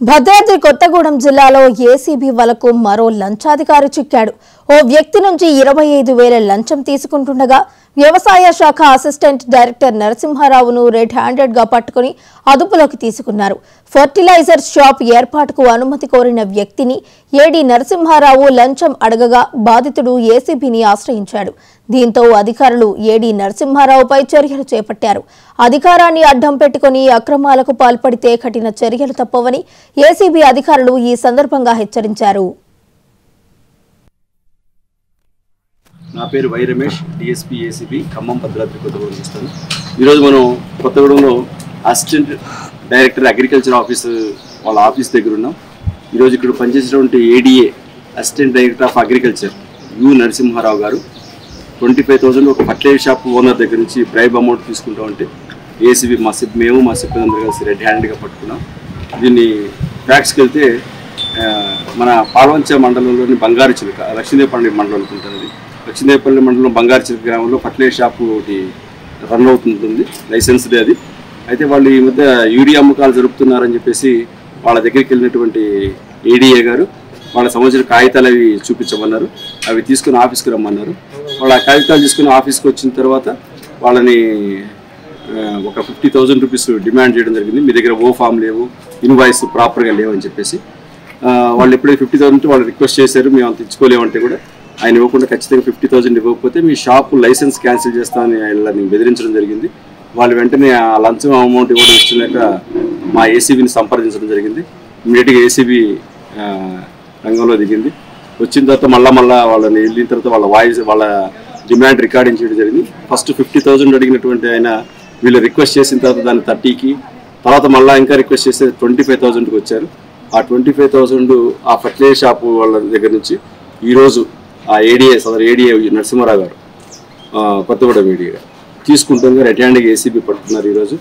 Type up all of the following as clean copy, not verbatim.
భద్రాద్రి కొత్తగూడెం జిల్లాలో ఏసీబీ వలకు మరో లంచాధికారి చిక్కాడు. ఓ వ్యక్తి నుంచి 25,000 లంచం తీసుకుంటుండగా వ్యవసాయ శాఖ అసిస్టెంట్ డైరెక్టర్ నరసింహారావును రెడ్ హ్యాండెడ్ గా పట్టుకుని అదుపులోకి తీసుకున్నారు. ఫర్టిలైజర్ షాప్ ఏర్పాటుకు అనుమతి కోరిన వ్యక్తిని ఏడీ నరసింహారావు లంచం అడగగా బాధితుడు ఏసీబీని ఆశ్రయించాడు. దీంతో అధికారులు ఏడీ నరసింహారావుపై చర్యలు చేపట్టారు. అధికారాన్ని అడ్డం పెట్టుకుని అక్రమాలకు పాల్పడితే కఠిన చర్యలు తప్పవని ఏసీబీ అధికారులు ఈ సందర్భంగా హెచ్చరించారు. నా పేరు Y Ramesh, DSP ACB Khammam Bhadradri Kothagudem ఇస్తాను. ఈరోజు మనం కొత్తగూడెంలో అసిస్టెంట్ డైరెక్టర్ అగ్రికల్చర్ ఆఫీస్ వాళ్ళ ఆఫీస్ దగ్గర ఉన్నాం. ఈరోజు ఇక్కడ పనిచేసినటువంటి ADA assistant director of agriculture U Narasimharao గారు 25,000 ఒక ఫర్టిలైజర్ షాప్ ఓనర్ దగ్గర నుంచి బ్రైబ్ అమౌంట్ తీసుకుంటాం అంటే ఏసీబీ మేము మా సిబ్బంది అందరూ కలిసి రెడ్ హ్యాండ్గా పట్టుకున్నాం. దీన్ని ఫ్యాక్ట్స్కి వెళ్తే మన పాల్వంచ మండలంలోని బంగారు చిలుక లక్ష్మీదేవపల్లి మండలం అనుకుంటుంది. లక్ష్మీదేవపల్లి మండలం బంగారు చిలుక గ్రామంలో ఫర్టిలైజర్ షాప్ ఒకటి రన్ అవుతుంటుంది, లైసెన్స్డే అది. అయితే వాళ్ళు ఈ మధ్య యూరియా అమ్మకాలు జరుపుతున్నారని చెప్పేసి వాళ్ళ దగ్గరికి వెళ్ళినటువంటి ఏడీఏ గారు వాళ్ళ సంబంధించిన కాగితాలు అవి చూపించమన్నారు. అవి తీసుకుని ఆఫీస్కి రమ్మన్నారు. వాళ్ళు ఆ కాగితాలు తీసుకుని ఆఫీస్కి వచ్చిన తర్వాత వాళ్ళని ఒక 50,000 రూపీస్ డిమాండ్ చేయడం జరిగింది. మీ దగ్గర ఓ ఫామ్ లేవు, ఇన్వాయిస్ ప్రాపర్గా లేవని చెప్పేసి వాళ్ళు ఎప్పుడైతే 50,000 వాళ్ళు రిక్వెస్ట్ చేశారు. మేము అంత ఇచ్చుకోలేమంటే కూడా ఆయన ఇవ్వకుండా ఖచ్చితంగా 50,000 ఇవ్వకపోతే మీ షాపు లైసెన్స్ క్యాన్సిల్ చేస్తామని వాళ్ళని బెదిరించడం జరిగింది. వాళ్ళు వెంటనే ఆ లంచం అమౌంట్ ఇవ్వడం ఇష్టలేక మా ఏసీబీని సంప్రదించడం జరిగింది. ఇమీడియట్గా ఏసీబీ రంగంలో దిగింది. వచ్చిన తర్వాత మళ్ళా వాళ్ళని వెళ్ళిన తర్వాత వాళ్ళ డిమాండ్ రికార్డింగ్ చేయడం జరిగింది. ఫస్ట్ 50,000 అడిగినటువంటి ఆయన వీళ్ళు రిక్వెస్ట్ చేసిన తర్వాత దాన్ని 30కి, తర్వాత మళ్ళీ ఇంకా రిక్వెస్ట్ చేస్తే 25,000కి వచ్చారు. ఆ 25,000 ఆ ఫర్టిలైజర్ షాపు వాళ్ళ దగ్గర నుంచి ఈరోజు ఆ ఏడీఏ నరసింహారావు గారు కొత్తగూడెం ఏడీఏ తీసుకుంటాం రెడ్ హ్యాండ్గా ఏసీబీ పట్టుకున్నారు. ఈరోజు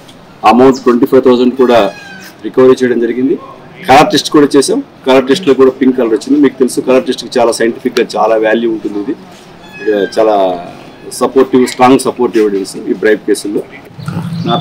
అమౌంట్ 25,000 కూడా రికవరీ చేయడం జరిగింది. కలర్ టెస్ట్ కూడా చేసాం. కలర్ టెస్ట్లో కూడా పింక్ కలర్ వచ్చింది. మీకు తెలుసు కలర్ టెస్ట్కి చాలా సైంటిఫిక్గా చాలా వాల్యూ ఉంటుంది. ఇది చాలా స్ట్రాంగ్ సపోర్టివ్ ఎవిడెన్స్ ఈ బ్రైబ్ కేసుల్లో. నా